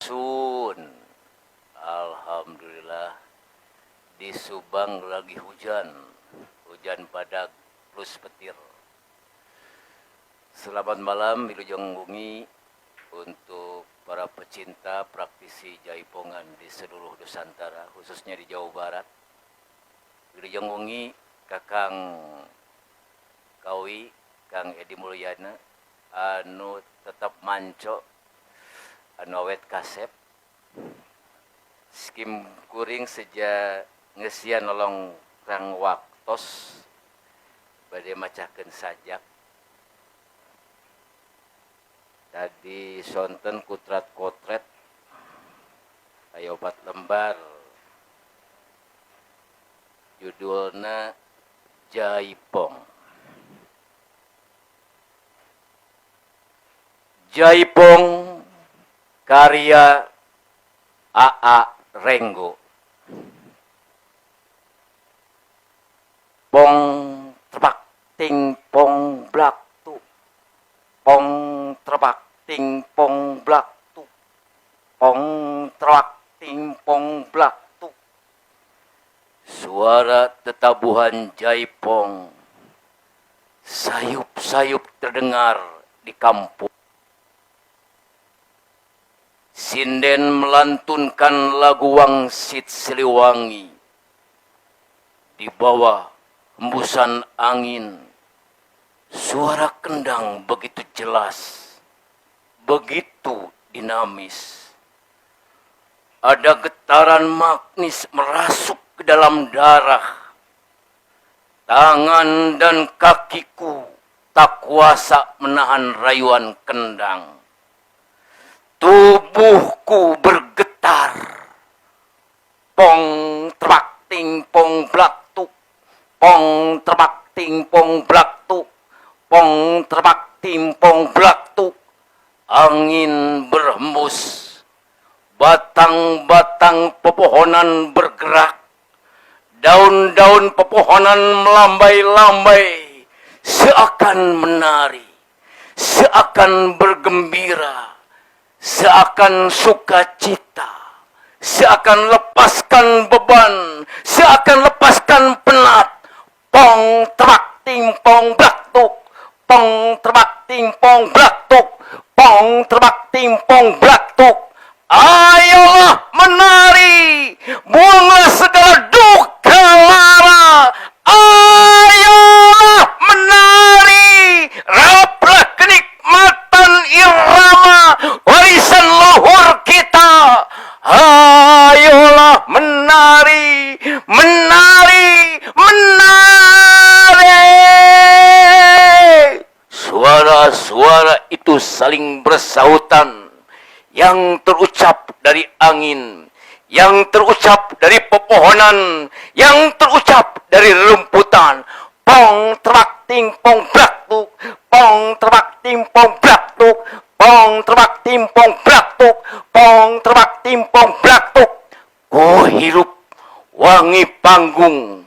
Sun, alhamdulillah di Subang lagi hujan padat plus petir. Selamat malam Wilujeng Wengi untuk para pecinta praktisi jaipongan di seluruh Nusantara, khususnya di Jawa Barat. Wilujeng Wengi Kakang Kawi, Kang Edi Mulyana, anu tetap manco, anu awet kasep, skim kuring sejak ngesian nolong Kang Waktos badai macakeun sajak. Tadi sonten kutrat kotret aya 4 lembar, judulna Jaipong. Jaipong karya A.A. Renggo. Pong trebak ting pong blak tu, pong trebak ting pong blak tu, pong trebak ting pong blak tu. Suara tetabuhan jaipong sayup-sayup terdengar di kampung. Sinden melantunkan lagu Wangsit Siliwangi di bawah hembusan angin. Suara kendang begitu jelas, begitu dinamis. Ada getaran magnis merasuk ke dalam darah. Tangan dan kakiku tak kuasa menahan rayuan kendang. Tubuhku bergetar. Pong trebak ting pong blak tuk, pong trebak ting pong blak tuk, pong trebak ting pong blak tuk. Angin berhembus, batang-batang pepohonan bergerak, daun-daun pepohonan melambai-lambai, seakan menari, seakan bergembira, seakan sukacita, seakan lepaskan beban, seakan lepaskan penat. Pong trebak ting pong blak tuk, pong trebak ting pong blak tuk, pong trebak ting pong blak tuk. Ayolah menari, buanglah segala duka lara. Ayolah menari, raplah kenikmatan irama warisan luhur kita. Ayolah menari, menari, menari. Suara-suara itu saling bersahutan, yang terucap dari angin, yang terucap dari pepohonan, yang terucap dari rumputan. Pong trebak ting pong blak tuk, pong trebak ting pong blak tuk, pong trebak ting pong blak tuk, pong trebak ting pong blak tuk. Ku hirup wangi panggung,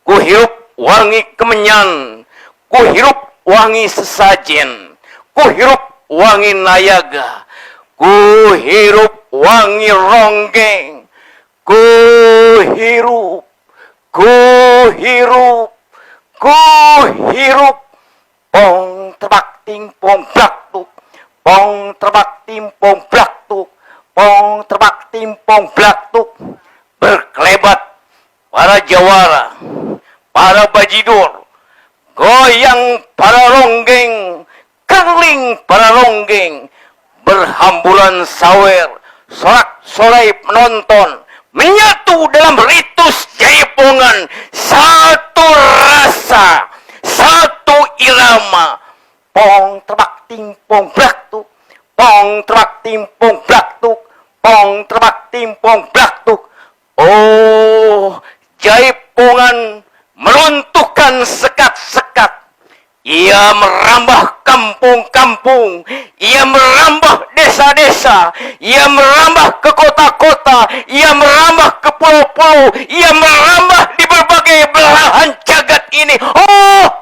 ku hirup wangi kemenyan, ku hirup wangi sesajen, ku hirup wangi nayaga, ku hirup wangi ronggeng, ku hirup, ku hirup, ku hirup. Pong trebak ting pong blak tuk, pong trebak ting pong blak tuk, pong trebak ting pong blak tuk. Berkelebat para jawara, para bajidur, goyang para ronggeng, kerling para ronggeng. Berhamburan sawer, sorak-sorai penonton, menyatu dalam ritus jaipongan. Satu rasa, satu irama. Pong trebak ting pong blak tuk, pong trebak ting pong blak tuk, pong trebak ting pong blak tuk. Oh, jaipongan meruntuhkan sekat-sekat. Ia merambah kampung-kampung, ia merambah desa-desa, ia merambah ke kota-kota, ia merambah ke pulau-pulau, ia merambah di berbagai belahan jagat ini. Oh,